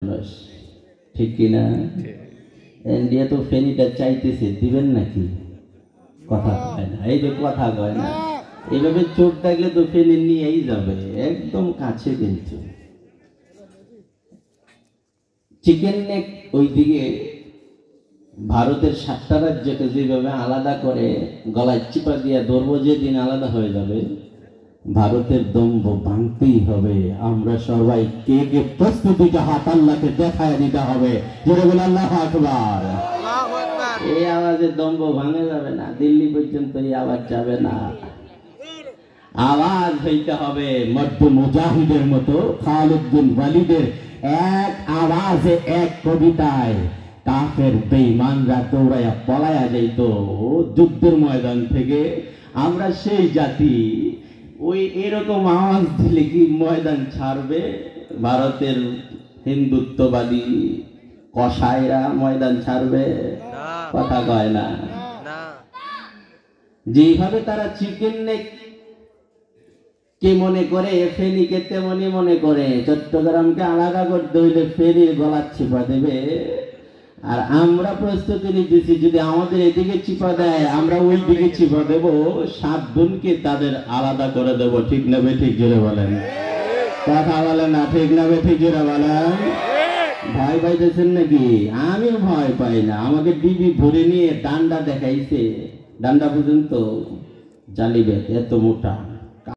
ঠিক কিনা? ইন্ডিয়া তো ফেনিটা চাইতেছে, দিবেন নাকি? কথা কয় না, এই যে কথা কয় না, এইভাবে চোখ থাকলে তো ফেনি নিয়েই যাবে একদম কাছে। কিন্তু চিকেন নেক ওইদিকে ভারতের 7টা রাজ্যকে যেভাবে আলাদা করে গলায় চিপা দিয়ে ধরবো, যেদিন আলাদা হয়ে যাবে ভারতের দম্ভ ভাঙতেই হবে। আমরা সবাই কে কে প্রস্তুতিটা হাত আল্লাহকে দেখায় দিতে হবে। জোরে বলে আল্লাহু আকবার। এই আওয়াজে দম্ভ ভাঙে যাবে না, দিল্লি পর্যন্ত এই আওয়াজ যাবে না। আওয়াজ হইতে হবে মধ্য মুজাহিদের মতো, খালিদ বিন ওয়ালিদের এক আওয়াজে, এক কবিতায় কাফের বেঈমানরা দৌড়াইয়া পলাইয়া যাইত যুদ্ধের ময়দান থেকে। আমরা সেই জাতি, ওই এরকম আওয়াজ দিলে কি ময়দান ছাড়বে? ভারতের হিন্দুত্ববাদী কসাইরা ময়দান ছাড়বে? কথা কয় না। যেভাবে তারা চিকেন নেক কে মনে করে ফেনীকে তেমনি মনে করে চট্টগ্রামকে আলাদা করতে হইলে ফেনীর গলা চিপা দেবে। আর আমরা প্রস্তুতি নিতেছি, যদি আমাদের এদিকে চিপা দেয় আমরা ওই দিকে চিপা দেব, 7 বোনকে তাদের আলাদা করে দেব। ঠিক না বেঠিক? জোরে বলেন, কথা বলেন না, ঠিক না বেঠিক? জোরে বলেন। ভয় পাইতেছেন নাকি? আমি ভয় পাই না। আমাকে ডিবি ভরে নিয়ে ডান্ডা দেখাইছে, ডান্ডা পর্যন্ত জালিবে এত মোটা।